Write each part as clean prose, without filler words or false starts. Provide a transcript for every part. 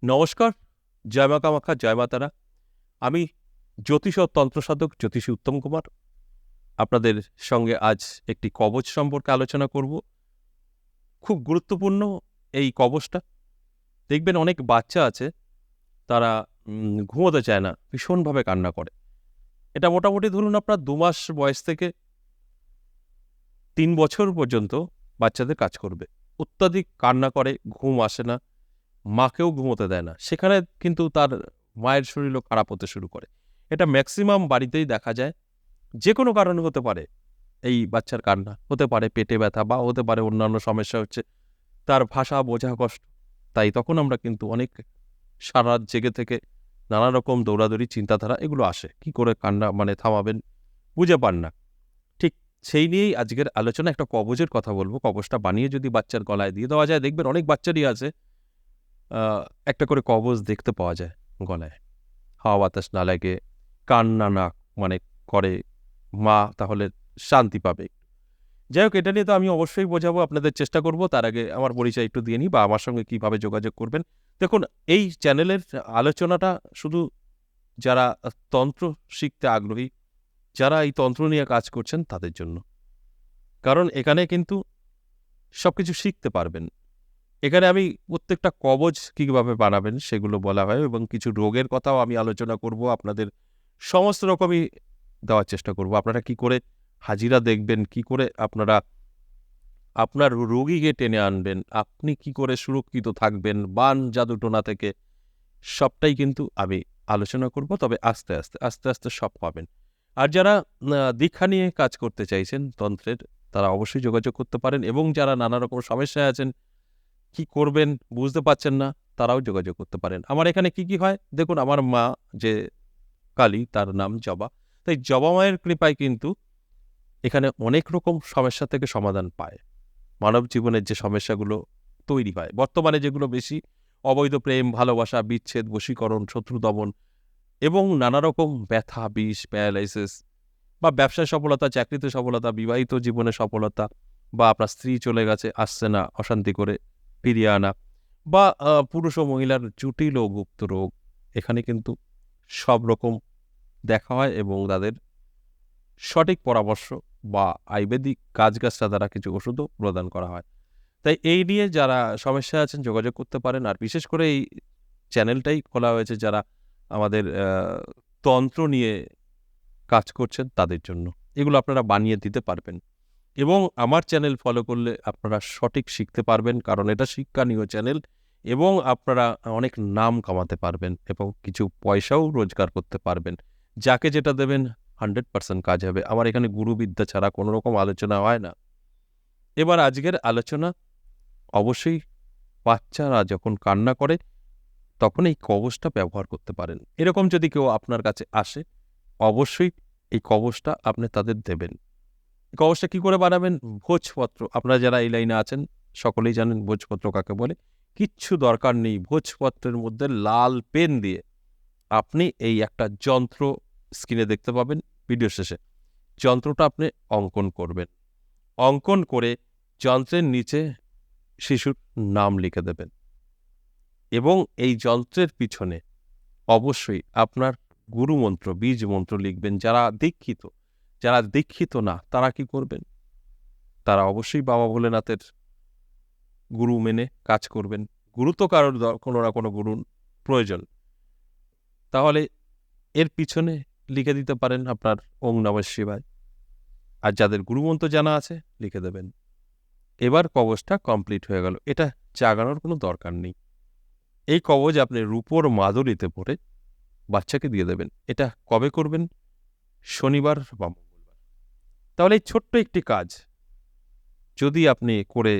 নমস্কার, জয় মা কামাখ্যা, জয় মা তারা। আমি জ্যোতিষ ও তন্ত্রসাধক জ্যোতিষী উত্তম কুমার। আপনাদের সঙ্গে আজ একটি কবচ সম্পর্কে আলোচনা করব। খুব গুরুত্বপূর্ণ এই কবচটা। দেখবেন অনেক বাচ্চা আছে, তারা ঘুমোতে চায় না, ভীষণভাবে কান্না করে। এটা মোটামুটি ধরুন আপনার ২ মাস বয়স থেকে ৩ বছর পর্যন্ত বাচ্চাদের কাজ করবে। অত্যাধিক কান্না করে, ঘুম আসে না, মাকেও ঘুমোতে দেয় না। সেখানে কিন্তু তার মায়ের শরীরও খারাপ হতে শুরু করে। এটা ম্যাক্সিমাম বাড়িতেই দেখা যায়। যেকোনো কারণে হতে পারে এই বাচ্চার কান্না। হতে পারে পেটে ব্যথা বা হতে পারে অন্যান্য সমস্যা হচ্ছে। তার ভাষা বোঝা কষ্ট। তাই তখন আমরা কিন্তু অনেক সারারাত জেগে থেকে নানা রকম দৌড়াদৌড়ি চিন্তাধারা এগুলো আসে। কি করে কান্না থামাবেন বুঝে পান না। ঠিক সেই নিয়েই আজকের আলোচনা। একটা কবজের কথা বলব। কবজটা বানিয়ে যদি বাচ্চার গলায় দিয়ে দেওয়া যায়, দেখবেন অনেক বাচ্চারই আছে আ একটা করে কবজ দেখতে পাওয়া যায় গলায়। হাওয়া বাতাস না লাগে, কান্না না করে, মা তাহলে শান্তি পাবে। যাই হোক, এটা নিয়ে তো আমি অবশ্যই বোঝাবো, আপনাদের চেষ্টা করব। তার আগে আমার পরিচয় একটু দিয়ে নিই বা আমার সঙ্গে কিভাবে যোগাযোগ করবেন। দেখুন, এই চ্যানেলের আলোচনাটা শুধু যারা তন্ত্র শিখতে আগ্রহী, যারা এই তন্ত্র নিয়ে কাজ করছেন তাদের জন্য। কারণ এখানে কিন্তু সবকিছু শিখতে পারবেন। এখানে আমি প্রত্যেকটা কবচ কিভাবে বানাবেন সেগুলো বলা হয় এবং কিছু রোগের কথাও আমি আলোচনা করব। আপনাদের সমস্ত রকমই দেওয়ার চেষ্টা করব। আপনারা কি করে হাজিরা দেখবেন, কি করে আপনারা আপনার রোগীকে টেনে আনবেন, আপনি কি করে সুরক্ষিত থাকবেন বান জাদুটোনা থেকে, সবটাই কিন্তু আমি আলোচনা করব। তবে আস্তে আস্তে সব পাবেন। আর যারা দীক্ষা নিয়ে কাজ করতে চাইছেন তন্ত্রের, তারা অবশ্যই যোগাযোগ করতে পারেন এবং যারা নানা রকম সমস্যায় আছেন, কি করবেন বুঝতে পারছেন না, তারাও যোগাযোগ করতে পারেন। আমার এখানে কি হয়? দেখুন, আমার মা যে কালী, তার নাম জবা। তাই জবা মায়ের কৃপায় কিন্তু এখানে অনেক রকম সমস্যা থেকে সমাধান পায়। মানব জীবনের যে সমস্যাগুলো তৈরি হয়, বর্তমানে যেগুলো বেশি, অবৈধ প্রেম, ভালোবাসা, বিচ্ছেদ, বশীকরণ, শত্রু দমন এবং নানা রকম ব্যথা, বিষ, প্যারালাইসিস বা ব্যবসায় সফলতা, চাকরিতে সফলতা, বিবাহিত জীবনে সফলতা বা আপনার স্ত্রী চলে গেছে, আসছে না, অশান্তি করে ফিরিয়ে আনা বা পুরুষ ও মহিলার জটিল ও গুপ্ত রোগ, এখানে কিন্তু সব রকম দেখা হয় এবং তাদের সঠিক পরামর্শ বা আয়ুর্বেদিক গাছগাছরা দ্বারা কিছু ওষুধও প্রদান করা হয়। তাই এই নিয়ে যারা সমস্যায় আছেন যোগাযোগ করতে পারেন। আর বিশেষ করে এই চ্যানেলটাই খোলা হয়েছে যারা আমাদের তন্ত্র নিয়ে কাজ করছেন তাদের জন্য। এগুলো আপনারা বানিয়ে দিতে পারবেন এবং আমার চ্যানেল ফলো করলে আপনারা সঠিক শিখতে পারবেন, কারণ এটা শিক্ষণীয় চ্যানেল এবং আপনারা অনেক নাম কামাতে পারবেন এবং কিছু পয়সাও রোজগার করতে পারবেন। যাকে যেটা দেবেন 100% কাজ হবে। আমার এখানে গুরুবিদ্যা ছাড়া কোনো রকম আলোচনা হয় না। এবার আজকের আলোচনা, অবশ্যই বাচ্চারা যখন কান্না করে তখন এই কবচটা ব্যবহার করতে পারেন। এরকম যদি কেউ আপনার কাছে আসে, অবশ্যই এই কবচটা আপনি তাদের দেবেন। এই কবচটা কি করে বানাবেন? ভোজপত্র, আপনারা যারা এই লাইনে আছেন সকলেই জানেন ভোজপত্র কাকে বলে। কিচ্ছু দরকার নেই। ভোজপত্রের মধ্যে লাল পেন দিয়ে আপনি এই একটা যন্ত্র, স্ক্রিনে দেখতে পাবেন ভিডিও শেষে। যন্ত্রটা আপনি অঙ্কন করবেন। অঙ্কন করে যন্ত্রের নিচে শিশুর নাম লিখে দেবেন এবং এই যন্ত্রের পিছনে অবশ্যই আপনার গুরুমন্ত্র, বীজ মন্ত্র লিখবেন। যারা দীক্ষিত না, তারা কি করবেন? তারা অবশ্যই বাবা ভোলেনাথের গুরু মেনে কাজ করবেন। গুরু তো কারোর কোনো না কোনো গুরুর প্রয়োজন। তাহলে এর পিছনে লিখে দিতে পারেন আপনার ওং নমঃ শিবায়। আর যাদের গুরুমন্ত্র জানা আছে লিখে দেবেন। এবার কবচটা কমপ্লিট হয়ে গেল। এটা জাগানোর কোনো দরকার নেই। এই কবচ আপনি রূপোর মাদুলিতে পরে বাচ্চাকে দিয়ে দেবেন। এটা কবে করবেন? শনিবার বা মঙ্গলবার। তাহলে এই ছোট্ট একটি কাজ যদি আপনি করে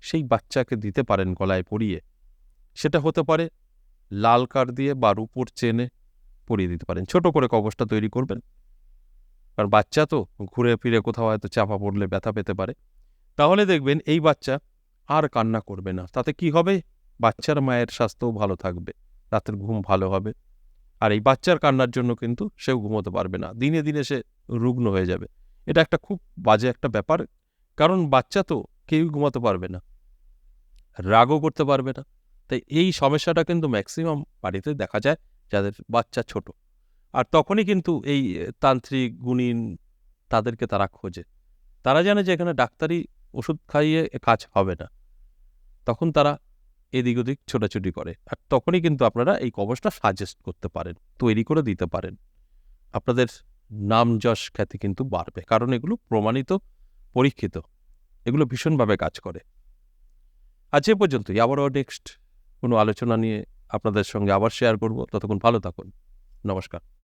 সেই বাচ্চাকে দিতে পারেন গলায় পরিয়ে, সেটা হতে পারে লাল কাঠ দিয়ে বা রূপোর চেনে পরিয়ে দিতে পারেন। ছোট করে কবচটা তৈরি করবেন, কারণ বাচ্চা তো ঘুরে ফিরে কোথাও হয়তো চাপা পড়লে ব্যথা পেতে পারে। তাহলে দেখবেন এই বাচ্চা আর কান্না করবে না। তাতে কি হবে? বাচ্চার মায়ের স্বাস্থ্যও ভালো থাকবে, রাতের ঘুম ভালো হবে। আর এই বাচ্চার কান্নার জন্য কিন্তু সেও ঘুমোতে পারবে না। দিনে দিনে সে রুগ্ন হয়ে যাবে। এটা একটা খুব বাজে একটা ব্যাপার। কারণ বাচ্চা তো কেউই ঘুমাতে পারবে না, রাগও করতে পারবে না, তাই এই সমস্যাটা কিন্তু ম্যাক্সিমাম বাড়িতে দেখা যায় যাদের বাচ্চা ছোট। আর তখনই কিন্তু এই তান্ত্রিক, গুণিন তাদেরকে তারা খোঁজে। তারা জানে যে এখানে ডাক্তারি ওষুধ খাইয়ে কাজ হবে না। তখন তারা এদিক ওদিক ছোটাছুটি করে। আর তখনই কিন্তু আপনারা এই কবচটা সাজেস্ট করতে পারেন, তৈরি করে দিতে পারেন। আপনাদের নাম যশ খ্যাতি কিন্তু বাড়বে, কারণ এগুলো প্রমাণিত, পরীক্ষিত, এগুলো ভীষণভাবে কাজ করে। আজ এ পর্যন্তই। আবারও নেক্সট কোনো আলোচনা নিয়ে আপনাদের সঙ্গে আবার শেয়ার করব। ততক্ষণ ভালো থাকুন। নমস্কার।